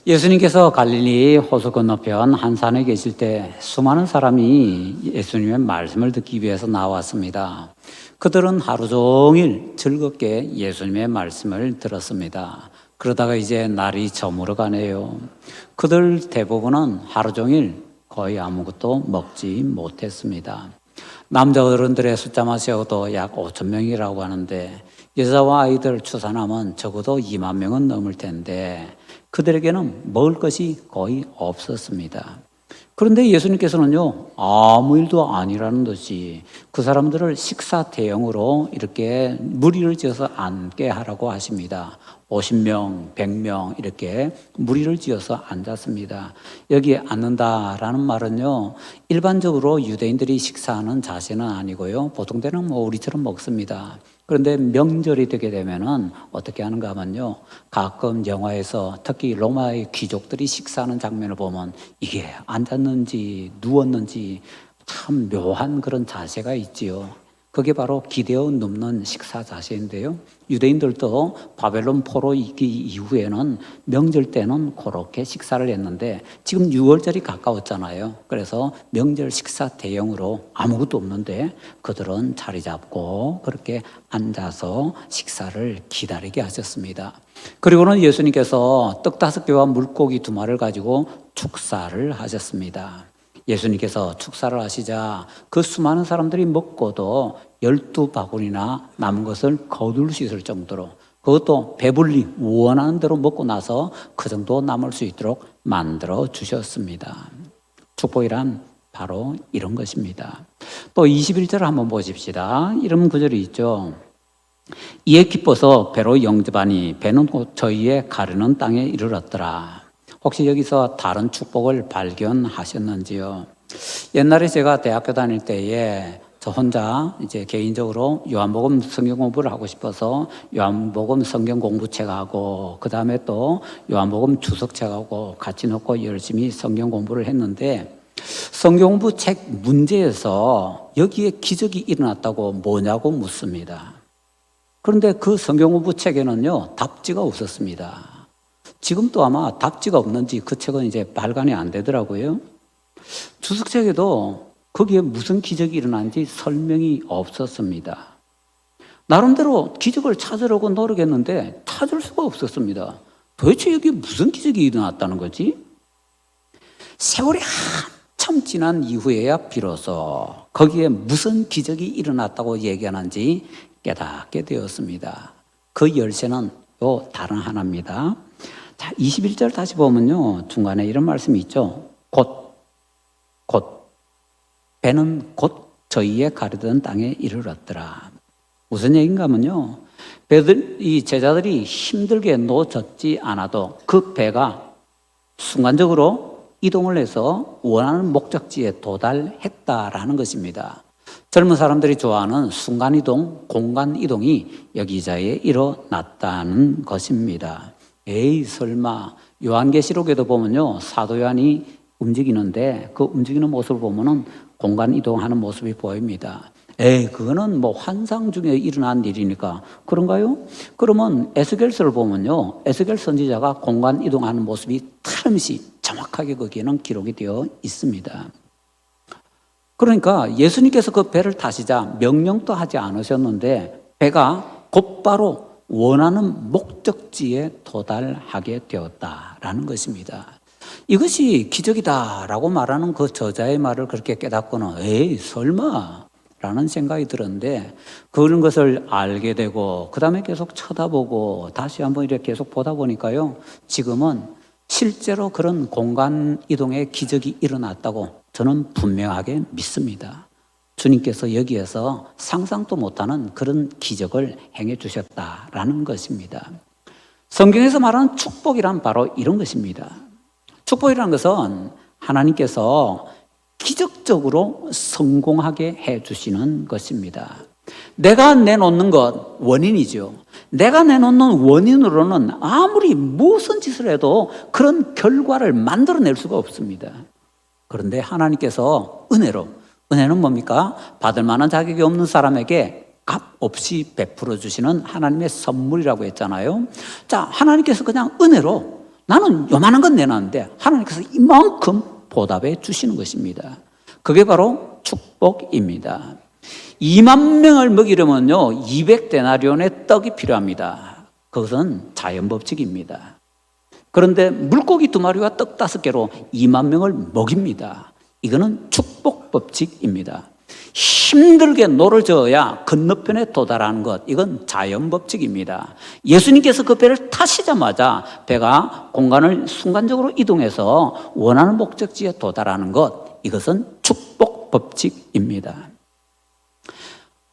예수님께서 갈릴리 호수 건너편 한 산에 계실 때 수많은 사람이 예수님의 말씀을 듣기 위해서 나왔습니다. 그들은 하루 종일 즐겁게 예수님의 말씀을 들었습니다. 그러다가 이제 날이 저물어 가네요. 그들 대부분은 하루 종일 거의 아무것도 먹지 못했습니다. 남자 어른들의 숫자만 세어도 약 5천 명이라고 하는데 여자와 아이들 추산하면 적어도 2만 명은 넘을 텐데 그들에게는 먹을 것이 거의 없었습니다. 그런데 예수님께서는요, 아무 일도 아니라는 듯이 그 사람들을 식사 대용으로 이렇게 무리를 지어서 앉게 하라고 하십니다. 50명, 100명 이렇게 무리를 지어서 앉았습니다. 여기에 앉는다라는 말은요, 일반적으로 유대인들이 식사하는 자세는 아니고요, 보통 때는 뭐 우리처럼 먹습니다. 그런데 명절이 되게 되면은 어떻게 하는가 하면요, 가끔 영화에서 특히 로마의 귀족들이 식사하는 장면을 보면 이게 앉았는지 누웠는지 참 묘한 그런 자세가 있지요. 그게 바로 기대어 눕는 식사 자세인데요. 유대인들도 바벨론 포로 있기 이후에는 명절 때는 그렇게 식사를 했는데 지금 6월절이 가까웠잖아요. 그래서 명절 식사 대용으로 아무것도 없는데 그들은 자리 잡고 그렇게 앉아서 식사를 기다리게 하셨습니다. 그리고는 예수님께서 떡 5개와 물고기 2마리를 가지고 축사를 하셨습니다. 예수님께서 축사를 하시자 그 수많은 사람들이 먹고도 12바구니나 남은 것을 거둘 수 있을 정도로, 그것도 배불리 원하는 대로 먹고 나서 그 정도 남을 수 있도록 만들어 주셨습니다. 축복이란 바로 이런 것입니다. 또 21절 한번 보십시다. 이런 구절이 있죠. 이에 기뻐서 배로 영접하니 배는 곧 저희의 가르는 땅에 이르렀더라. 혹시 여기서 다른 축복을 발견하셨는지요? 옛날에 제가 대학교 다닐 때에 저 혼자 이제 개인적으로 요한복음 성경 공부를 하고 싶어서 요한복음 성경 공부책하고 그 다음에 또 요한복음 주석책하고 같이 놓고 열심히 성경 공부를 했는데 성경 공부책 문제에서 여기에 기적이 일어났다고 뭐냐고 묻습니다. 그런데 그 성경 공부책에는요, 답지가 없었습니다. 지금도 아마 답지가 없는지 그 책은 이제 발간이 안 되더라고요. 주석책에도 거기에 무슨 기적이 일어난지 설명이 없었습니다. 나름대로 기적을 찾으려고 노력했는데 찾을 수가 없었습니다. 도대체 여기 무슨 기적이 일어났다는 거지? 세월이 한참 지난 이후에야 비로소 거기에 무슨 기적이 일어났다고 얘기하는지 깨닫게 되었습니다. 그 열쇠는 요 다른 하나입니다. 자, 21절 다시 보면요, 중간에 이런 말씀이 있죠. 곧 배는 곧 저희의 가르던 땅에 이르렀더라. 무슨 얘기인가 하면요, 이 제자들이 힘들게 놓쳤지 않아도 그 배가 순간적으로 이동을 해서 원하는 목적지에 도달했다라는 것입니다. 젊은 사람들이 좋아하는 순간이동, 공간이동이 여기저기에 일어났다는 것입니다. 에이 설마, 요한계시록에도 보면요, 사도 요한이 움직이는데 그 움직이는 모습을 보면은 공간 이동하는 모습이 보입니다. 에이 그거는 뭐 환상 중에 일어난 일이니까 그런가요? 그러면 에스겔서를 보면요, 에스겔 선지자가 공간 이동하는 모습이 틀림없이 정확하게 거기에는 기록이 되어 있습니다. 그러니까 예수님께서 그 배를 타시자 명령도 하지 않으셨는데 배가 곧바로 원하는 목적지에 도달하게 되었다라는 것입니다. 이것이 기적이다라고 말하는 그 저자의 말을 그렇게 깨닫고는 에이 설마 라는 생각이 들었는데 그런 것을 알게 되고 그 다음에 계속 쳐다보고 다시 한번 이렇게 계속 보다 보니까요, 지금은 실제로 그런 공간 이동의 기적이 일어났다고 저는 분명하게 믿습니다. 주님께서 여기에서 상상도 못하는 그런 기적을 행해 주셨다라는 것입니다. 성경에서 말하는 축복이란 바로 이런 것입니다. 축복이라는 것은 하나님께서 기적적으로 성공하게 해 주시는 것입니다. 내가 내놓는 것, 원인이죠. 내가 내놓는 원인으로는 아무리 무슨 짓을 해도 그런 결과를 만들어낼 수가 없습니다. 그런데 하나님께서 은혜는 뭡니까? 받을 만한 자격이 없는 사람에게 값 없이 베풀어 주시는 하나님의 선물이라고 했잖아요. 자, 하나님께서 그냥 은혜로 나는 요만한 건 내놨는데 하나님께서 이만큼 보답해 주시는 것입니다. 그게 바로 축복입니다. 2만 명을 먹이려면요 200데나리온의 떡이 필요합니다. 그것은 자연법칙입니다. 그런데 물고기 2마리와 떡 5개로 2만 명을 먹입니다. 이거는 축복법칙입니다. 힘들게 노를 저어야 건너편에 도달하는 것, 이건 자연법칙입니다. 예수님께서 그 배를 타시자마자 배가 공간을 순간적으로 이동해서 원하는 목적지에 도달하는 것, 이것은 축복법칙입니다.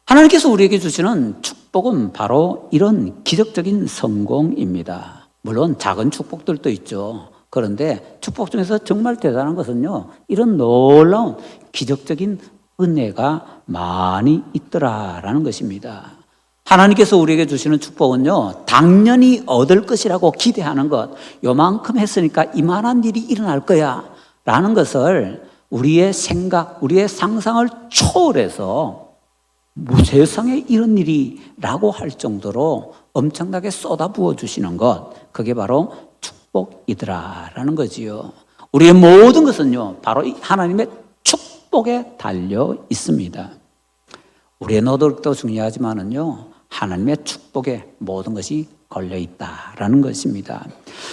하나님께서 우리에게 주시는 축복은 바로 이런 기적적인 성공입니다. 물론 작은 축복들도 있죠. 그런데 축복 중에서 정말 대단한 것은요, 이런 놀라운 기적적인 은혜가 많이 있더라라는 것입니다. 하나님께서 우리에게 주시는 축복은요, 당연히 얻을 것이라고 기대하는 것, 요만큼 했으니까 이만한 일이 일어날 거야 라는 것을 우리의 생각, 우리의 상상을 초월해서 세상에 이런 일이라고 할 정도로 엄청나게 쏟아부어 주시는 것, 그게 바로 축복이더라라는 거지요. 우리의 모든 것은요, 바로 하나님의 축복에 달려 있습니다. 우리의 노력도 중요하지만은요, 하나님의 축복에 모든 것이 걸려 있다라는 것입니다.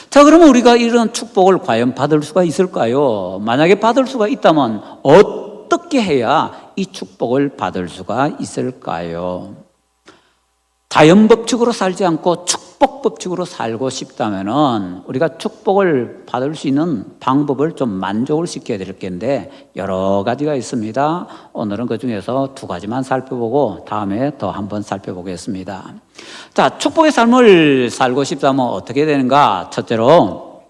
자, 그러면 우리가 이런 축복을 과연 받을 수가 있을까요? 만약에 받을 수가 있다면 어떻게 해야 이 축복을 받을 수가 있을까요? 자연법칙으로 살지 않고 축복법칙으로 살고 싶다면은 우리가 축복을 받을 수 있는 방법을 좀 만족을 시켜야 될 텐데 여러 가지가 있습니다. 오늘은 그 중에서 2가지만 살펴보고 다음에 더 한번 살펴보겠습니다. 자, 축복의 삶을 살고 싶다면 어떻게 되는가? 첫째로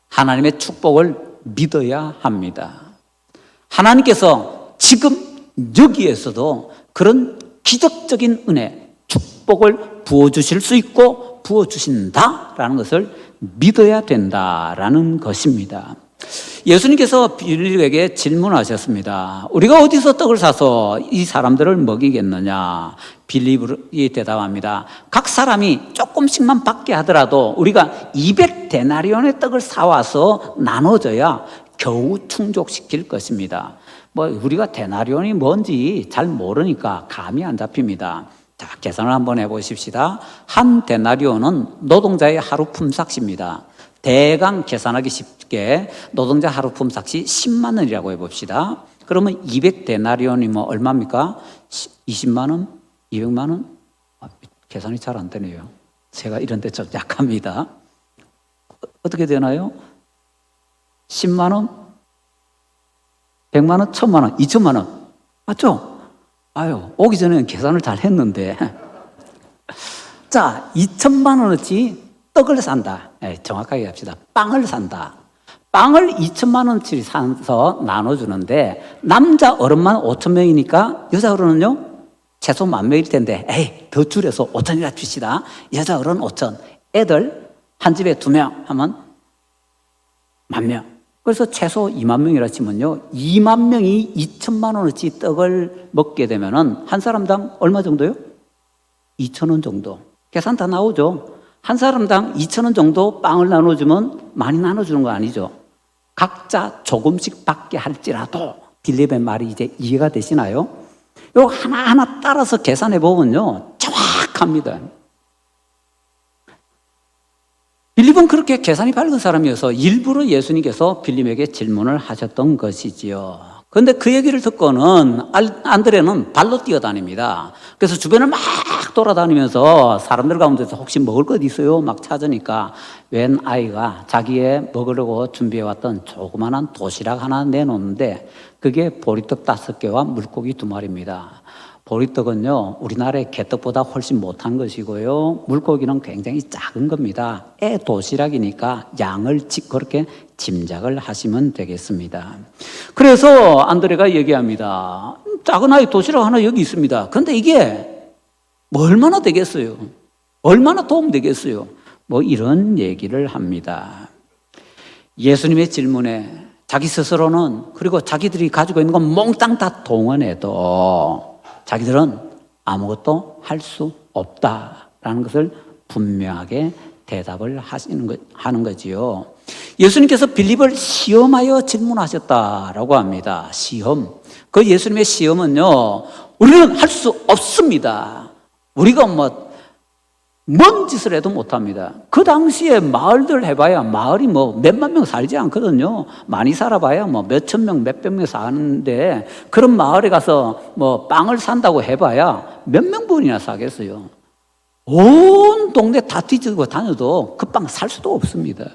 하나님의 축복을 믿어야 합니다. 하나님께서 지금 여기에서도 그런 기적적인 은혜, 축복을 부어주실 수 있고 부어주신다라는 것을 믿어야 된다라는 것입니다. 예수님께서 빌립에게 질문하셨습니다. 우리가 어디서 떡을 사서 이 사람들을 먹이겠느냐? 빌립이 대답합니다. 각 사람이 조금씩만 받게 하더라도 우리가 200데나리온의 떡을 사와서 나눠줘야 겨우 충족시킬 것입니다. 우리가 데나리온이 뭔지 잘 모르니까 감이 안 잡힙니다. 자, 계산을 한번 해보십시다. 한 데나리온은 노동자의 하루 품삯입니다. 대강 계산하기 쉽게 노동자 하루 품삯이 10만 원이라고 해봅시다. 그러면 200데나리온이면 얼마입니까? 20만 원? 200만 원? 계산이 잘 안 되네요. 제가 이런 데 좀 약합니다. 어떻게 되나요? 10만 원? 100만 원? 1000만 원? 2000만 원? 맞죠? 오기 전에는 계산을 잘 했는데. 자, 2천만 원어치 떡을 산다. 정확하게 합시다. 빵을 산다. 빵을 2천만 원어치 사서 나눠주는데 남자 어른만 5천 명이니까 여자 어른은요? 최소 10,000명일 텐데 더 줄여서 5천이라 줍시다. 여자 어른 5천. 애들 한 집에 2명 하면 10,000명. 그래서 최소 2만 명이라 치면요, 2만 명이 2천만 원어치 떡을 먹게 되면은 한 사람당 얼마 정도요? 2,000원 정도. 계산 다 나오죠. 한 사람당 2,000원 정도 빵을 나눠주면 많이 나눠주는 거 아니죠. 각자 조금씩 받게 할지라도 빌립의 말이 이제 이해가 되시나요? 이거 하나하나 따라서 계산해 보면요, 정확합니다. 빌립은 그렇게 계산이 밝은 사람이어서 일부러 예수님께서 빌립에게 질문을 하셨던 것이지요. 그런데 그 얘기를 듣고는 안드레는 발로 뛰어다닙니다. 그래서 주변을 막 돌아다니면서 사람들 가운데서 혹시 먹을 것 있어요? 막 찾으니까 웬 아이가 자기의 먹으려고 준비해왔던 조그마한 도시락 하나 내놓는데 그게 보리떡 5개와 물고기 2마리입니다. 보리떡은요, 우리나라의 개떡보다 훨씬 못한 것이고요, 물고기는 굉장히 작은 겁니다. 도시락이니까 양을 그렇게 짐작을 하시면 되겠습니다. 그래서 안드레가 얘기합니다. 작은 아이 도시락 하나 여기 있습니다. 그런데 이게 얼마나 되겠어요? 얼마나 도움 되겠어요? 이런 얘기를 합니다. 예수님의 질문에 자기 스스로는, 그리고 자기들이 가지고 있는 건 몽땅 다 동원해도 자기들은 아무것도 할 수 없다라는 것을 분명하게 대답을 하는 거지요. 예수님께서 빌립을 시험하여 질문하셨다라고 합니다. 시험. 그 예수님의 시험은요, 우리는 할 수 없습니다. 우리가 뭔 짓을 해도 못합니다. 그 당시에 마을들 해봐야 마을이 몇만 명 살지 않거든요. 많이 살아봐야 몇천 명, 몇백 명 사는데 그런 마을에 가서 빵을 산다고 해봐야 몇 명분이나 사겠어요. 온 동네 다 뒤지고 다녀도 그 빵 살 수도 없습니다.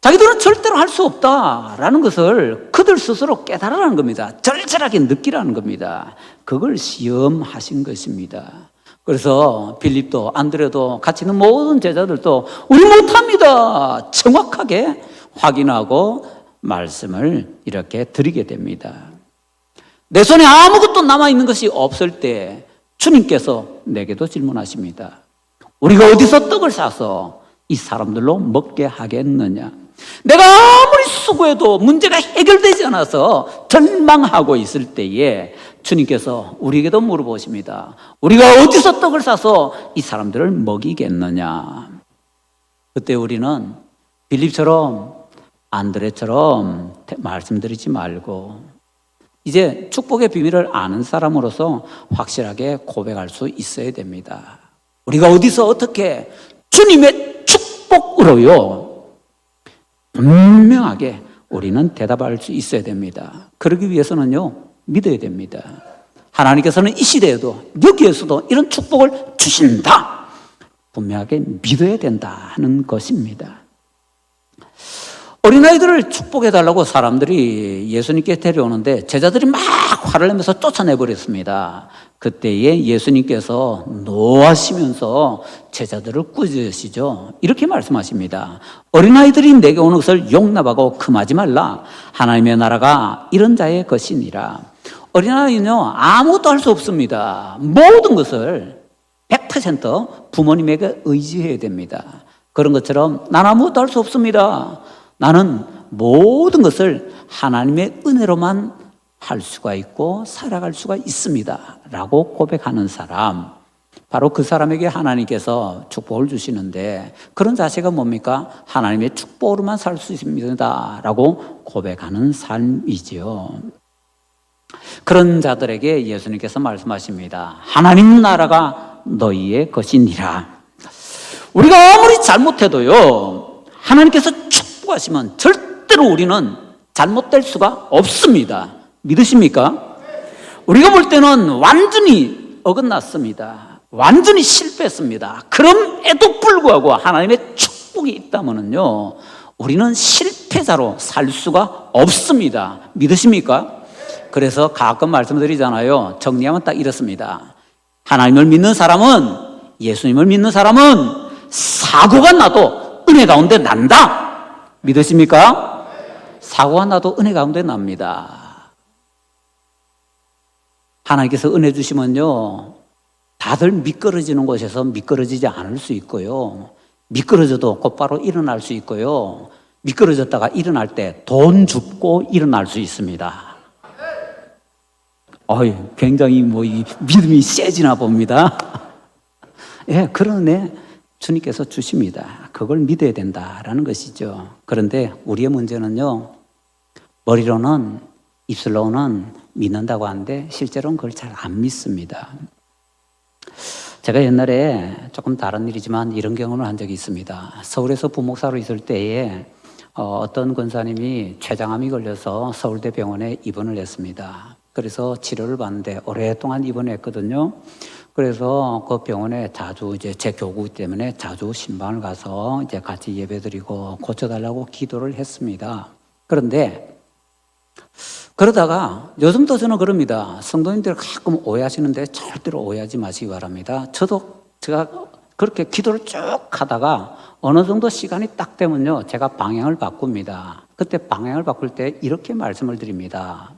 자기들은 절대로 할 수 없다라는 것을 그들 스스로 깨달으라는 겁니다. 절절하게 느끼라는 겁니다. 그걸 시험하신 것입니다. 그래서 빌립도 안드레도 같이 있는 모든 제자들도 우리 못합니다. 정확하게 확인하고 말씀을 이렇게 드리게 됩니다. 내 손에 아무것도 남아있는 것이 없을 때 주님께서 내게도 질문하십니다. 우리가 어디서 떡을 사서 이 사람들로 먹게 하겠느냐? 내가 아무리 수고해도 문제가 해결되지 않아서 절망하고 있을 때에 주님께서 우리에게도 물어보십니다. 우리가 어디서 떡을 사서 이 사람들을 먹이겠느냐? 그때 우리는 빌립처럼 안드레처럼 말씀드리지 말고 이제 축복의 비밀을 아는 사람으로서 확실하게 고백할 수 있어야 됩니다. 우리가 어디서 어떻게 주님의 축복으로요 분명하게 우리는 대답할 수 있어야 됩니다. 그러기 위해서는요 믿어야 됩니다. 하나님께서는 이 시대에도 여기에서도 이런 축복을 주신다. 분명하게 믿어야 된다는 것입니다. 어린아이들을 축복해달라고 사람들이 예수님께 데려오는데 제자들이 막 화를 내면서 쫓아내버렸습니다. 그때에 예수님께서 노하시면서 제자들을 꾸짖으시죠. 이렇게 말씀하십니다. 어린아이들이 내게 오는 것을 용납하고 금하지 말라. 하나님의 나라가 이런 자의 것이니라. 어린아이는요 아무것도 할 수 없습니다. 모든 것을 100% 부모님에게 의지해야 됩니다. 그런 것처럼 난 아무것도 할 수 없습니다. 나는 모든 것을 하나님의 은혜로만 할 수가 있고 살아갈 수가 있습니다 라고 고백하는 사람, 바로 그 사람에게 하나님께서 축복을 주시는데 그런 자세가 뭡니까? 하나님의 축복으로만 살 수 있습니다 라고 고백하는 삶이지요. 그런 자들에게 예수님께서 말씀하십니다. 하나님 나라가 너희의 것이니라. 우리가 아무리 잘못해도요 하나님께서 축복하시면 절대로 우리는 잘못될 수가 없습니다. 믿으십니까? 우리가 볼 때는 완전히 어긋났습니다. 완전히 실패했습니다. 그럼에도 불구하고 하나님의 축복이 있다면요 우리는 실패자로 살 수가 없습니다. 믿으십니까? 그래서 가끔 말씀드리잖아요. 정리하면 딱 이렇습니다. 하나님을 믿는 사람은, 예수님을 믿는 사람은 사고가 나도 은혜 가운데 난다. 믿으십니까? 사고가 나도 은혜 가운데 납니다. 하나님께서 은혜 주시면요 다들 미끄러지는 곳에서 미끄러지지 않을 수 있고요 미끄러져도 곧바로 일어날 수 있고요 미끄러졌다가 일어날 때 돈 줍고 일어날 수 있습니다. 굉장히 이 믿음이 세지나 봅니다. 예, 그런 은혜 주님께서 주십니다. 그걸 믿어야 된다라는 것이죠. 그런데 우리의 문제는요 머리로는, 입술로는 믿는다고 하는데 실제로는 그걸 잘 안 믿습니다. 제가 옛날에 조금 다른 일이지만 이런 경험을 한 적이 있습니다. 서울에서 부목사로 있을 때에 어떤 권사님이 췌장암이 걸려서 서울대 병원에 입원을 했습니다. 그래서 치료를 받는데 오랫동안 입원을 했거든요. 그래서 그 병원에 자주 이제 제 교구 때문에 자주 신방을 가서 이제 같이 예배드리고 고쳐달라고 기도를 했습니다. 그런데 그러다가 요즘도 저는 그럽니다. 성도님들 가끔 오해하시는데 절대로 오해하지 마시기 바랍니다. 제가 그렇게 기도를 쭉 하다가 어느 정도 시간이 딱 되면요 제가 방향을 바꿉니다. 그때 방향을 바꿀 때 이렇게 말씀을 드립니다.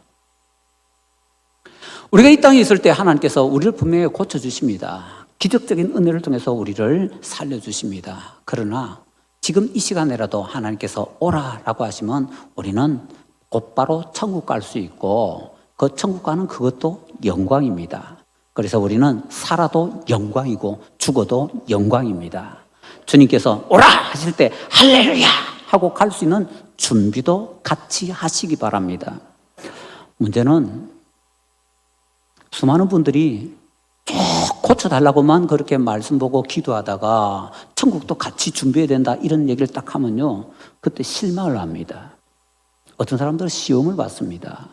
우리가 이 땅에 있을 때 하나님께서 우리를 분명히 고쳐주십니다. 기적적인 은혜를 통해서 우리를 살려주십니다. 그러나 지금 이 시간에라도 하나님께서 오라라고 하시면 우리는 곧바로 천국 갈 수 있고 그 천국 가는 그것도 영광입니다. 그래서 우리는 살아도 영광이고 죽어도 영광입니다. 주님께서 오라 하실 때 할렐루야 하고 갈 수 있는 준비도 같이 하시기 바랍니다. 문제는 수많은 분들이 쭉 고쳐달라고만 그렇게 말씀 보고 기도하다가 천국도 같이 준비해야 된다 이런 얘기를 딱 하면요, 그때 실망을 합니다. 어떤 사람들은 시험을 받습니다.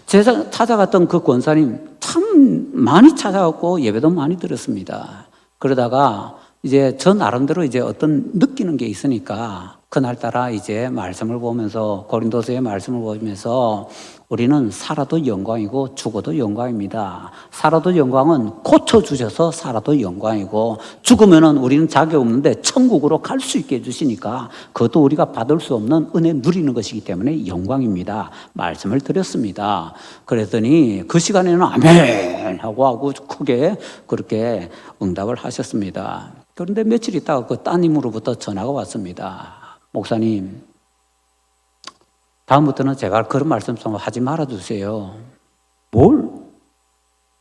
제가 찾아갔던 그 권사님 참 많이 찾아갔고 예배도 많이 들었습니다. 그러다가 이제 저 나름대로 이제 어떤 느끼는 게 있으니까 그날따라 이제 말씀을 보면서, 고린도서의 말씀을 보면서 우리는 살아도 영광이고 죽어도 영광입니다. 살아도 영광은 고쳐주셔서 살아도 영광이고, 죽으면은 우리는 자격 없는데 천국으로 갈 수 있게 해주시니까 그것도 우리가 받을 수 없는 은혜 누리는 것이기 때문에 영광입니다. 말씀을 드렸습니다. 그랬더니 그 시간에는 아멘 하고 크게 그렇게 응답을 하셨습니다. 그런데 며칠 있다가 그 따님으로부터 전화가 왔습니다. 목사님, 다음부터는 제가 그런 말씀 좀 하지 말아주세요. 뭘?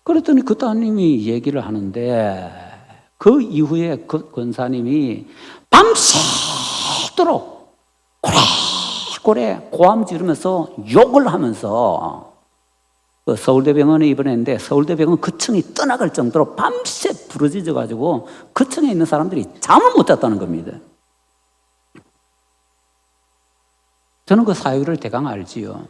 그랬더니 그 따님이 얘기를 하는데, 그 이후에 그 권사님이 밤새도록 고래고래 고함 지르면서 욕을 하면서 그 서울대병원에 입원했는데, 서울대병원 그 층이 떠나갈 정도로 밤새 부러지져가지고 그 층에 있는 사람들이 잠을 못 잤다는 겁니다. 저는 그 사유를 대강 알지요.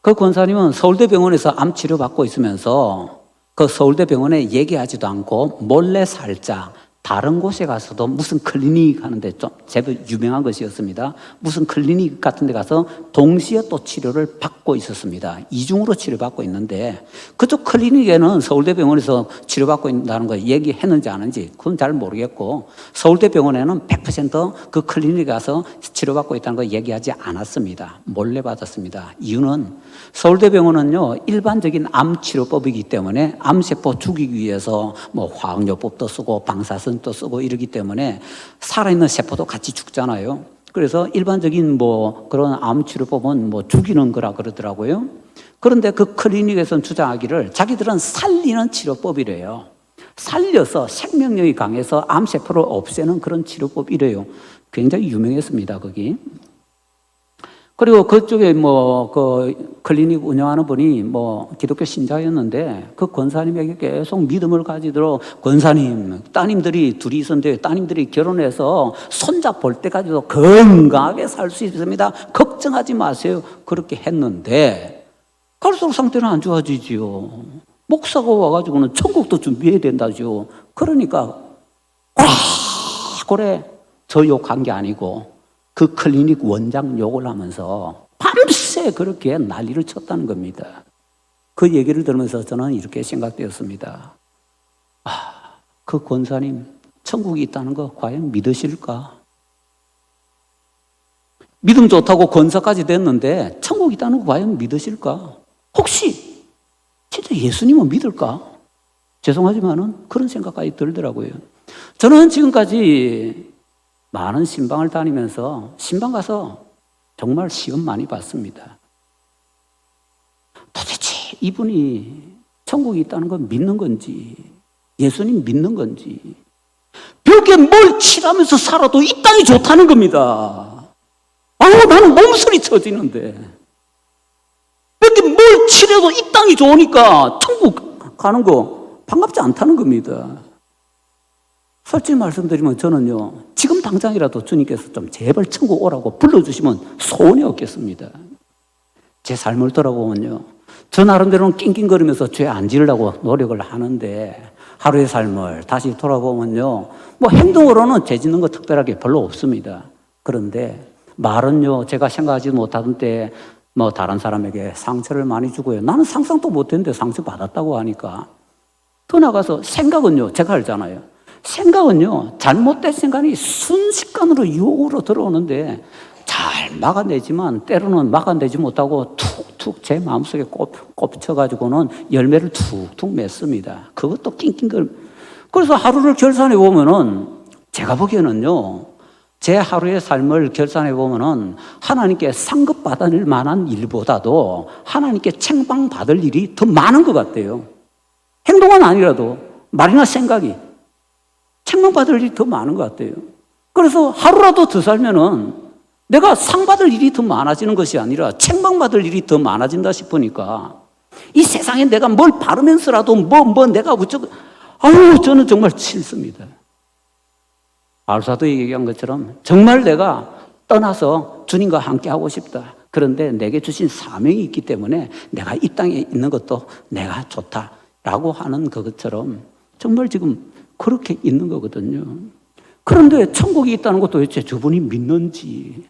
그 권사님은 서울대병원에서 암 치료받고 있으면서 그 서울대병원에 얘기하지도 않고 몰래 살짝 다른 곳에 가서도 무슨 클리닉 하는데 좀 제법 유명한 것이었습니다. 무슨 클리닉 같은 데 가서 동시에 또 치료를 받고 있었습니다. 이중으로 치료받고 있는데, 그쪽 클리닉에는 서울대병원에서 치료받고 있다는 거 얘기했는지 안 했는지 그건 잘 모르겠고, 서울대병원에는 100% 그 클리닉에 가서 치료받고 있다는 거 얘기하지 않았습니다. 몰래 받았습니다. 이유는 서울대병원은요, 일반적인 암 치료법이기 때문에 암세포 죽이기 위해서 뭐 화학요법도 쓰고 방사선 또 쓰고 이러기 때문에 살아있는 세포도 같이 죽잖아요. 그래서 일반적인 뭐 그런 암 치료법은 뭐 죽이는 거라 그러더라고요. 그런데 그 클리닉에서는 주장하기를 자기들은 살리는 치료법이래요. 살려서 생명력이 강해서 암세포를 없애는 그런 치료법이래요. 굉장히 유명했습니다, 거기. 그리고 그쪽에 뭐 그 클리닉 운영하는 분이 뭐 기독교 신자였는데, 그 권사님에게 계속 믿음을 가지도록, 권사님, 따님들이 둘이 있었는데 따님들이 결혼해서 손자 볼 때까지도 건강하게 살 수 있습니다. 걱정하지 마세요. 그렇게 했는데 갈수록 상태는 안 좋아지지요. 목사가 와가지고는 천국도 준비해야 된다죠. 그러니까 고래 저 욕한 게 아니고 그 클리닉 원장 욕을 하면서 밤새 그렇게 난리를 쳤다는 겁니다. 그 얘기를 들으면서 저는 이렇게 생각되었습니다. 그 권사님 천국이 있다는 거 과연 믿으실까? 믿음 좋다고 권사까지 됐는데 천국이 있다는 거 과연 믿으실까? 혹시 진짜 예수님은 믿을까? 죄송하지만은 그런 생각까지 들더라고요. 저는 지금까지 많은 신방을 다니면서 신방 가서 정말 시험 많이 봤습니다. 도대체 이분이 천국이 있다는 걸 믿는 건지, 예수님 믿는 건지, 벽에 뭘 칠하면서 살아도 이 땅이 좋다는 겁니다. 나는 몸서리 쳐지는데 벽에 뭘 칠해도 이 땅이 좋으니까 천국 가는 거 반갑지 않다는 겁니다. 솔직히 말씀드리면 저는요, 지금 당장이라도 주님께서 좀 제발 천국 오라고 불러주시면 소원이 없겠습니다. 제 삶을 돌아보면요, 저 나름대로는 낑낑거리면서 죄 안 지으려고 노력을 하는데, 하루의 삶을 다시 돌아보면요, 뭐 행동으로는 죄 짓는 거 특별하게 별로 없습니다. 그런데 말은요, 제가 생각하지 못하던 때 뭐 다른 사람에게 상처를 많이 주고요, 나는 상상도 못했는데 상처 받았다고 하니까. 더 나가서 생각은요, 제가 알잖아요. 생각은요, 잘못된 생각이 순식간으로 유혹으로 들어오는데 잘 막아내지만 때로는 막아내지 못하고 툭툭 제 마음속에 꼽혀가지고는 열매를 툭툭 맺습니다. 그것도 낑낑거리. 그래서 하루를 결산해 보면은, 제가 보기에는요, 제 하루의 삶을 결산해 보면은 하나님께 상급받을 만한 일보다도 하나님께 책망받을 일이 더 많은 것 같아요. 행동은 아니라도 말이나 생각이 책망받을 일이 더 많은 것 같아요. 그래서 하루라도 더 살면은 내가 상 받을 일이 더 많아지는 것이 아니라 책망받을 일이 더 많아진다 싶으니까 이 세상에 내가 뭘 바르면서라도 내가 어쩌고, 아유, 저는 정말 싫습니다. 바울사도에 얘기한 것처럼 정말 내가 떠나서 주님과 함께 하고 싶다. 그런데 내게 주신 사명이 있기 때문에 내가 이 땅에 있는 것도 내가 좋다라고 하는 그것처럼 정말 지금 그렇게 있는 거거든요. 그런데 천국이 있다는 것도 도대체 저분이 믿는지,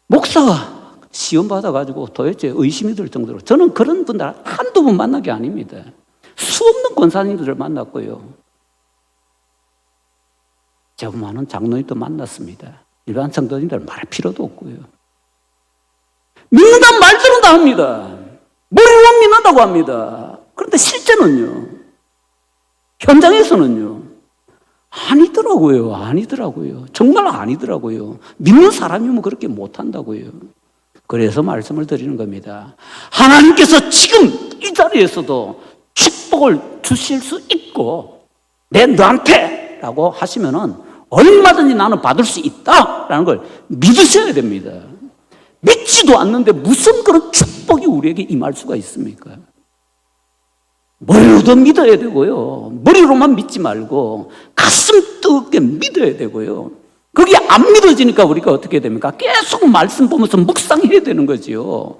목사가 시험 받아가지고 도대체 의심이 들 정도로, 저는 그런 분들 한두 번 만난 게 아닙니다. 수없는 권사님들을 만났고요. 제법 많은 장로님도 만났습니다. 일반 성도님들 말할 필요도 없고요. 믿는다는 말들은 다 합니다. 머리로 믿는다고 합니다. 그런데 실제는요, 현장에서는요, 아니더라고요. 정말 아니더라고요. 믿는 사람이면 그렇게 못한다고요. 그래서 말씀을 드리는 겁니다. 하나님께서 지금 이 자리에서도 축복을 주실 수 있고 너한테 라고 하시면은 얼마든지 나는 받을 수 있다라는 걸 믿으셔야 됩니다. 믿지도 않는데 무슨 그런 축복이 우리에게 임할 수가 있습니까? 머리로도 믿어야 되고요. 머리로만 믿지 말고 가슴 뜨겁게 믿어야 되고요. 그게 안 믿어지니까 우리가 어떻게 됩니까? 계속 말씀 보면서 묵상해야 되는 거지요.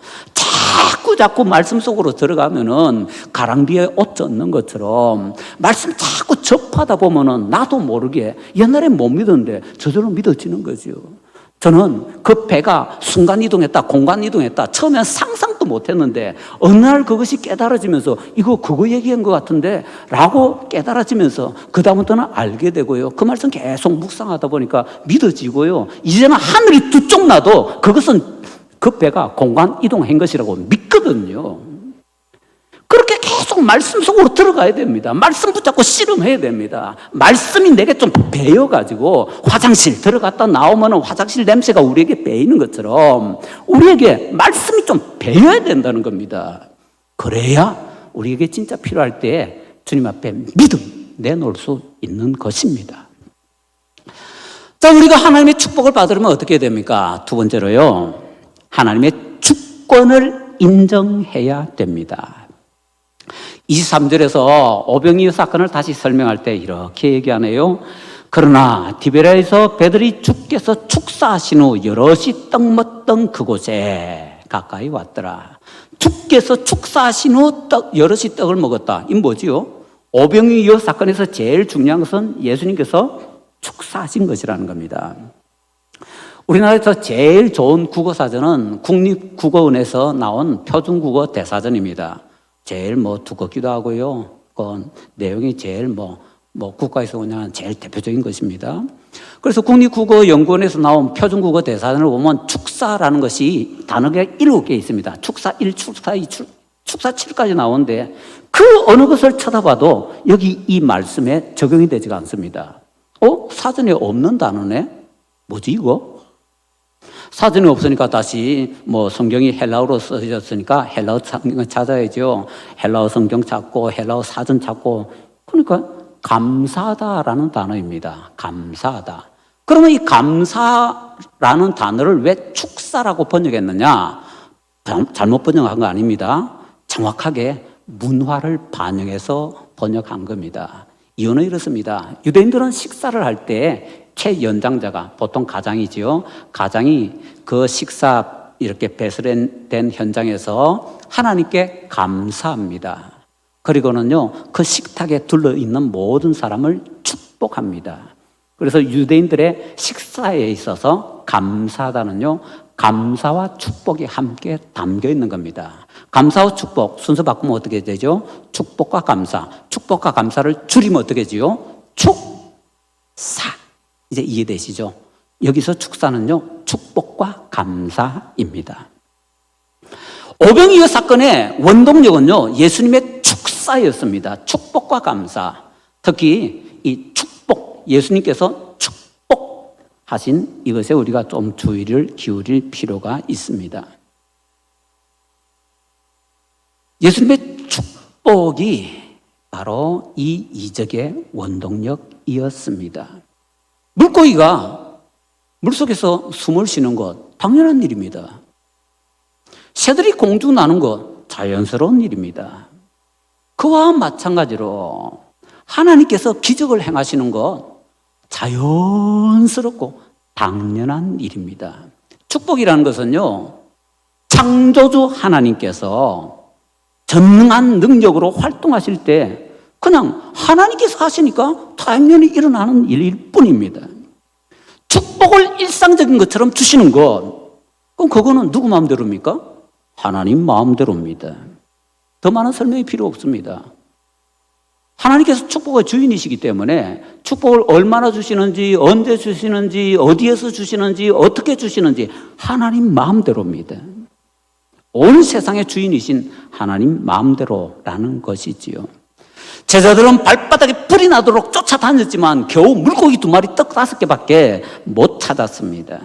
자꾸 말씀 속으로 들어가면은 가랑비에 옷 젖는 것처럼 말씀 자꾸 접하다 보면은 나도 모르게 옛날엔 못 믿었는데 저절로 믿어지는 거지요. 저는 그 배가 순간이동했다, 공간이동했다, 처음엔 상상도 못했는데 어느 날 그것이 깨달아지면서 그거 얘기한 것 같은데 라고 깨달아지면서 그 다음부터는 알게 되고요. 그 말씀 계속 묵상하다 보니까 믿어지고요. 이제는 하늘이 두 쪽 나도 그것은 그 배가 공간 이동한 것이라고 믿거든요. 그렇게 계속 말씀 속으로 들어가야 됩니다. 말씀 붙잡고 씨름해야 됩니다. 말씀이 내게 좀 배여가지고 화장실 들어갔다 나오면 화장실 냄새가 우리에게 배이는 것처럼 우리에게 말씀이 좀 배여야 된다는 겁니다. 그래야 우리에게 진짜 필요할 때 주님 앞에 믿음 내놓을 수 있는 것입니다. 자, 우리가 하나님의 축복을 받으려면 어떻게 됩니까? 두 번째로요, 하나님의 주권을 인정해야 됩니다. 23절에서 오병이어 사건을 다시 설명할 때 이렇게 얘기하네요. 그러나 디베랴에서 배들이 주께서 축사하신 후 여럿이 떡 먹던 그곳에 가까이 왔더라. 주께서 축사하신 후 여럿이 떡을 먹었다. 이 뭐지요? 오병이어 사건에서 제일 중요한 것은 예수님께서 축사하신 것이라는 겁니다. 우리나라에서 제일 좋은 국어사전은 국립국어원에서 나온 표준국어 대사전입니다. 제일 두껍기도 하고요. 그 내용이 제일 국가에서 운영하는 제일 대표적인 것입니다. 그래서 국립국어연구원에서 나온 표준국어 대사전을 보면 축사라는 것이 단어가 7개 있습니다. 축사 1, 축사 2, 축사 7까지 나오는데 그 어느 것을 쳐다봐도 여기 이 말씀에 적용이 되지가 않습니다. 사전에 없는 단어네? 뭐지 이거? 사전이 없으니까 다시 성경이 헬라어로 써졌으니까 헬라어 성경을 찾아야죠. 헬라어 성경 찾고 헬라어 사전 찾고. 그러니까 감사하다라는 단어입니다. 감사하다. 그러면 이 감사라는 단어를 왜 축사라고 번역했느냐? 잘못 번역한 거 아닙니다. 정확하게 문화를 반영해서 번역한 겁니다. 이유는 이렇습니다. 유대인들은 식사를 할 때 최연장자가 보통 가장이지요. 가장이 그 식사 이렇게 배설된 현장에서 하나님께 감사합니다. 그리고는요, 그 식탁에 둘러있는 모든 사람을 축복합니다. 그래서 유대인들의 식사에 있어서 감사하다는요, 감사와 축복이 함께 담겨 있는 겁니다. 감사와 축복, 순서 바꾸면 어떻게 되죠? 축복과 감사. 축복과 감사를 줄이면 어떻게 되죠? 축사. 이제 이해되시죠? 여기서 축사는요, 축복과 감사입니다. 오병이어 사건의 원동력은요, 예수님의 축사였습니다. 축복과 감사. 특히 이 축복, 예수님께서 축복하신 이것에 우리가 좀 주의를 기울일 필요가 있습니다. 예수님의 축복이 바로 이 이적의 원동력이었습니다. 물고기가 물속에서 숨을 쉬는 것 당연한 일입니다. 새들이 공주 나는 것 자연스러운 일입니다. 그와 마찬가지로 하나님께서 기적을 행하시는 것 자연스럽고 당연한 일입니다. 축복이라는 것은요, 창조주 하나님께서 전능한 능력으로 활동하실 때 그냥 하나님께서 하시니까 당연히 일어나는 일일 뿐입니다. 축복을 일상적인 것처럼 주시는 것, 그럼 그거는 누구 마음대로입니까? 하나님 마음대로입니다. 더 많은 설명이 필요 없습니다. 하나님께서 축복의 주인이시기 때문에 축복을 얼마나 주시는지, 언제 주시는지, 어디에서 주시는지, 어떻게 주시는지 하나님 마음대로입니다. 온 세상의 주인이신 하나님 마음대로라는 것이지요. 제자들은 발바닥에 불이 나도록 쫓아다녔지만 겨우 물고기 2마리, 떡 5개밖에 못 찾았습니다.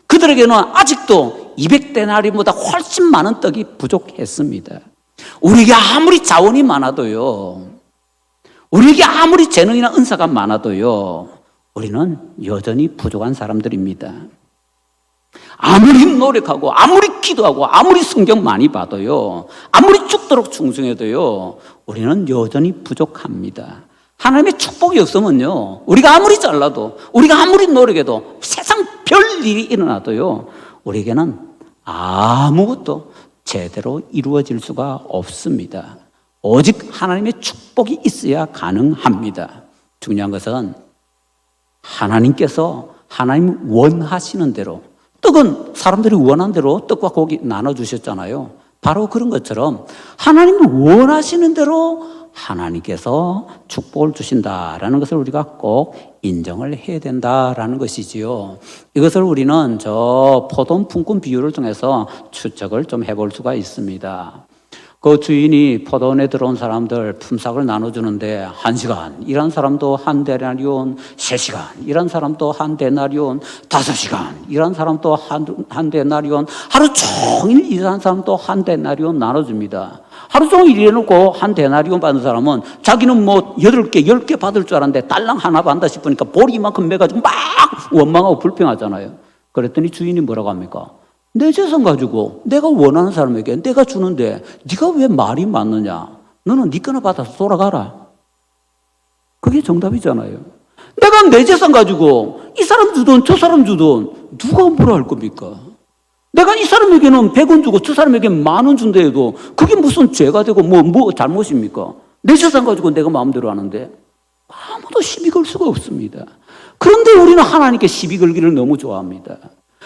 그들에게는 아직도 200데나리보다 훨씬 많은 떡이 부족했습니다. 우리에게 아무리 자원이 많아도요, 우리에게 아무리 재능이나 은사가 많아도요, 우리는 여전히 부족한 사람들입니다. 아무리 노력하고 아무리 기도하고 아무리 성경 많이 봐도요, 아무리 죽도록 충성해도요, 우리는 여전히 부족합니다. 하나님의 축복이 없으면요, 우리가 아무리 잘나도, 우리가 아무리 노력해도, 세상 별일이 일어나도요, 우리에게는 아무것도 제대로 이루어질 수가 없습니다. 오직 하나님의 축복이 있어야 가능합니다. 중요한 것은 하나님께서 하나님 원하시는 대로, 떡은 사람들이 원하는 대로 떡과 고기 나눠주셨잖아요. 바로 그런 것처럼 하나님이 원하시는 대로 하나님께서 축복을 주신다라는 것을 우리가 꼭 인정을 해야 된다라는 것이지요. 이것을 우리는 저 포도 품꾼 비유를 통해서 추측을 좀 해볼 수가 있습니다. 그 주인이 포도원에 들어온 사람들 품삯을 나눠주는데 1시간 일한 사람도 한 데나리온, 3시간 일한 사람도 한 데나리온, 5시간 일한 사람도 한 데나리온, 하루 종일 일한 사람도 한 데나리온 나눠줍니다. 하루 종일 일해놓고 한 데나리온 받는 사람은 자기는 뭐 8개, 10개 받을 줄 알았는데 달랑 하나 받는다 싶으니까 볼이 이만큼 매가지고 막 원망하고 불평하잖아요. 그랬더니 주인이 뭐라고 합니까? 내 재산 가지고 내가 원하는 사람에게 내가 주는데 네가 왜 말이 많느냐? 너는 네 거나 받아서 돌아가라. 그게 정답이잖아요. 내가 내 재산 가지고 이 사람 주든 저 사람 주든 누가 뭐라 할 겁니까? 내가 이 사람에게는 100원 주고 저 사람에게 10,000원 준다 해도 그게 무슨 죄가 되고 뭐 잘못입니까? 내 재산 가지고 내가 마음대로 하는데 아무도 시비 걸 수가 없습니다. 그런데 우리는 하나님께 시비 걸기를 너무 좋아합니다.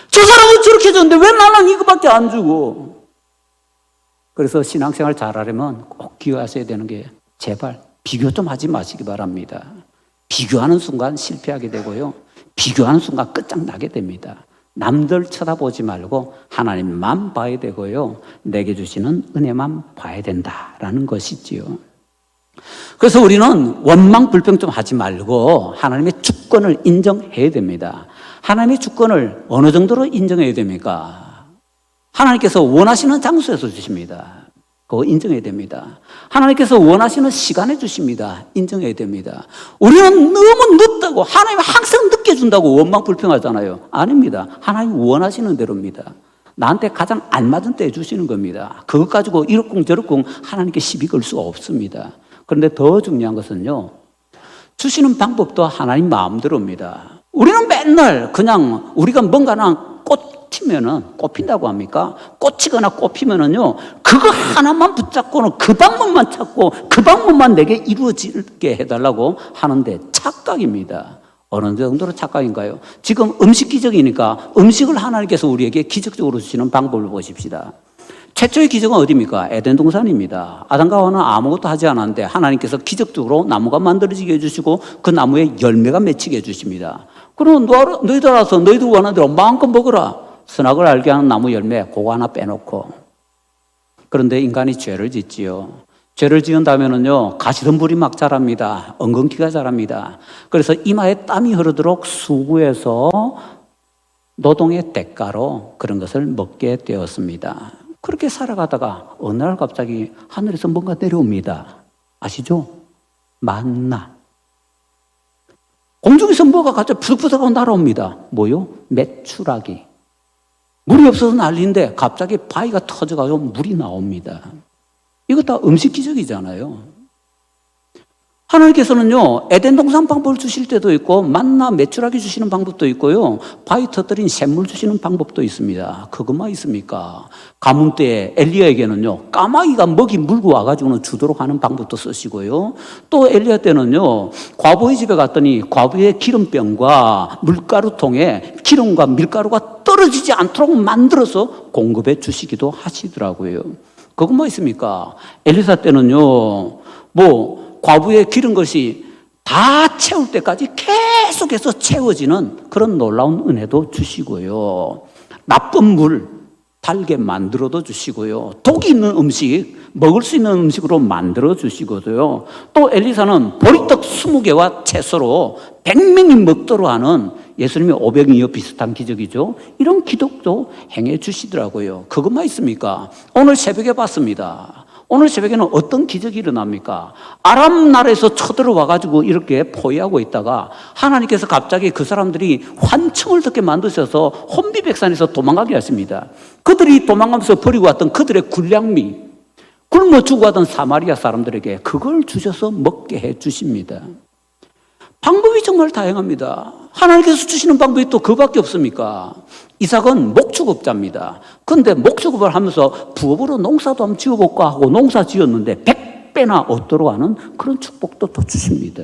저 사람은 저렇게 줬는데 왜 나는 이거밖에 안 주고? 그래서 신앙생활 잘하려면 꼭 기억하셔야 되는 게 제발 비교 좀 하지 마시기 바랍니다. 비교하는 순간 실패하게 되고요, 비교하는 순간 끝장나게 됩니다. 남들 쳐다보지 말고 하나님만 봐야 되고요, 내게 주시는 은혜만 봐야 된다라는 것이지요. 그래서 우리는 원망 불평 좀 하지 말고 하나님의 주권을 인정해야 됩니다. 하나님의 주권을 어느 정도로 인정해야 됩니까? 하나님께서 원하시는 장소에서 주십니다. 그거 인정해야 됩니다. 하나님께서 원하시는 시간에 주십니다. 인정해야 됩니다. 우리는 너무 늦다고, 하나님이 항상 늦게 준다고 원망 불평하잖아요. 아닙니다. 하나님 원하시는 대로입니다. 나한테 가장 알맞은 때에 주시는 겁니다. 그것 가지고 이렇쿵 저렇쿵 하나님께 시비 걸 수가 없습니다. 그런데 더 중요한 것은요, 주시는 방법도 하나님 마음대로입니다. 우리는 맨날 그냥 우리가 뭔가 꼽힌다고 합니까? 꽂히거나 꼽히면은요, 그거 하나만 붙잡고는 그 방법만 찾고 그 방법만 내게 이루어지게 해달라고 하는데 착각입니다. 어느 정도로 착각인가요? 지금 음식 기적이니까 음식을 하나님께서 우리에게 기적적으로 주시는 방법을 보십시다. 최초의 기적은 어디입니까? 에덴 동산입니다. 아담과 하와는 아무것도 하지 않았는데 하나님께서 기적적으로 나무가 만들어지게 해주시고 그 나무에 열매가 맺히게 해주십니다. 그럼 너희들 알아서 너희들 원하는 대로 마음껏 먹어라. 선악을 알게 하는 나무 열매 그거 하나 빼놓고. 그런데 인간이 죄를 짓지요. 죄를 지은다면은요, 가시덤불이 막 자랍니다. 엉겅퀴가 자랍니다. 그래서 이마에 땀이 흐르도록 수고해서 노동의 대가로 그런 것을 먹게 되었습니다. 그렇게 살아가다가 어느 날 갑자기 하늘에서 뭔가 내려옵니다. 아시죠? 만나. 공중에서 뭐가 갑자기 푸득푸득하고 날아옵니다. 뭐요? 메추라기. 물이 없어서 난리인데 갑자기 바위가 터져가지고 물이 나옵니다. 이거 다 음식 기적이잖아요. 하나님께서는요, 에덴 동산 방법을 주실 때도 있고, 만나 메추라기 주시는 방법도 있고요, 바위 터뜨린 샘물 주시는 방법도 있습니다. 그것만 있습니까? 가뭄 때에 엘리야에게는요, 까마귀가 먹이 물고 와가지고는 주도록 하는 방법도 쓰시고요, 또 엘리야 때는요, 과부의 집에 갔더니 과부의 기름병과 물가루통에 기름과 밀가루가 떨어지지 않도록 만들어서 공급해 주시기도 하시더라고요. 그것만 있습니까? 엘리사 때는요, 과부에 기른 것이 다 채울 때까지 계속해서 채워지는 그런 놀라운 은혜도 주시고요. 나쁜 물 달게 만들어도 주시고요. 독이 있는 음식, 먹을 수 있는 음식으로 만들어 주시고요. 또 엘리사는 보리떡 20개와 채소로 100명이 먹도록 하는 예수님의 오병이어 비슷한 기적이죠. 이런 기적도 행해 주시더라고요. 그것만 있습니까? 오늘 새벽에 봤습니다. 오늘 새벽에는 어떤 기적이 일어납니까? 아람 나라에서 쳐들어와가지고 이렇게 포위하고 있다가 하나님께서 갑자기 그 사람들이 환청을 듣게 만드셔서 혼비백산에서 도망가게 하십니다. 그들이 도망가면서 버리고 왔던 그들의 군량미, 굶어 죽어가던 사마리아 사람들에게 그걸 주셔서 먹게 해 주십니다. 방법이 정말 다양합니다. 하나님께서 주시는 방법이 또 그밖에 없습니까? 이삭은 목축업자입니다. 그런데 목축업을 하면서 부업으로 농사도 한번 지어볼까 하고 농사 지었는데 100배나 얻도록 하는 그런 축복도 또 주십니다.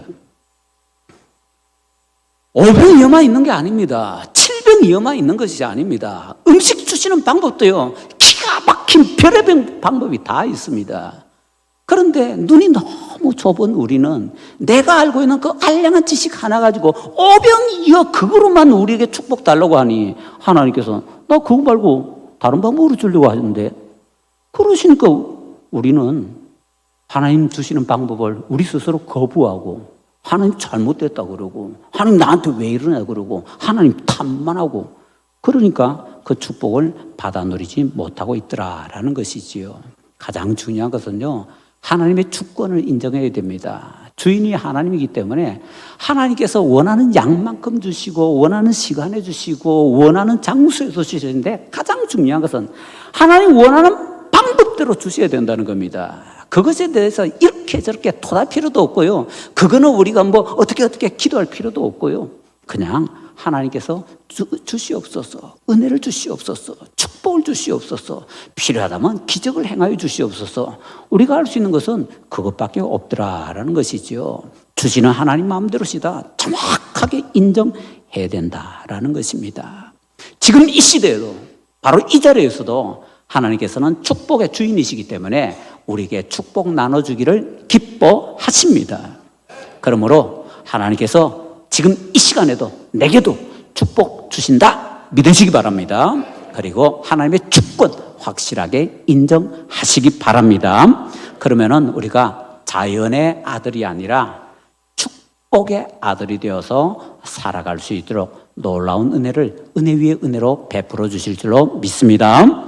500여만 있는 게 아닙니다. 700여만 있는 것이 아닙니다. 음식 주시는 방법도요, 기가 막힌 별의별 방법이 다 있습니다. 그런데 눈이 너무 좁은 우리는 내가 알고 있는 그 알량한 지식 하나 가지고 오병이어 그거로만 우리에게 축복 달라고 하니 하나님께서 나 그거 말고 다른 방법으로 주려고 하는데, 그러시니까 우리는 하나님 주시는 방법을 우리 스스로 거부하고 하나님 잘못됐다 그러고 하나님 나한테 왜 이러냐 그러고 하나님 탓만 하고, 그러니까 그 축복을 받아 누리지 못하고 있더라라는 것이지요. 가장 중요한 것은요, 하나님의 주권을 인정해야 됩니다. 주인이 하나님이기 때문에 하나님께서 원하는 양만큼 주시고 원하는 시간에 주시고 원하는 장소에 주시는데, 가장 중요한 것은 하나님 원하는 방법대로 주셔야 된다는 겁니다. 그것에 대해서 이렇게 저렇게 토달 필요도 없고요, 그거는 우리가 어떻게 기도할 필요도 없고요, 그냥 하나님께서 주시옵소서, 은혜를 주시옵소서, 축복을 주시옵소서, 필요하다면 기적을 행하여 주시옵소서. 우리가 할 수 있는 것은 그것밖에 없더라라는 것이죠. 주시는 하나님 마음대로시다 정확하게 인정해야 된다라는 것입니다. 지금 이 시대에도 바로 이 자리에서도 하나님께서는 축복의 주인이시기 때문에 우리에게 축복 나눠주기를 기뻐하십니다. 그러므로 하나님께서 지금 이 시간에도 내게도 축복 주신다 믿으시기 바랍니다. 그리고 하나님의 주권 확실하게 인정하시기 바랍니다. 그러면은 우리가 자연의 아들이 아니라 축복의 아들이 되어서 살아갈 수 있도록 놀라운 은혜를 은혜 위에 은혜로 베풀어 주실 줄로 믿습니다.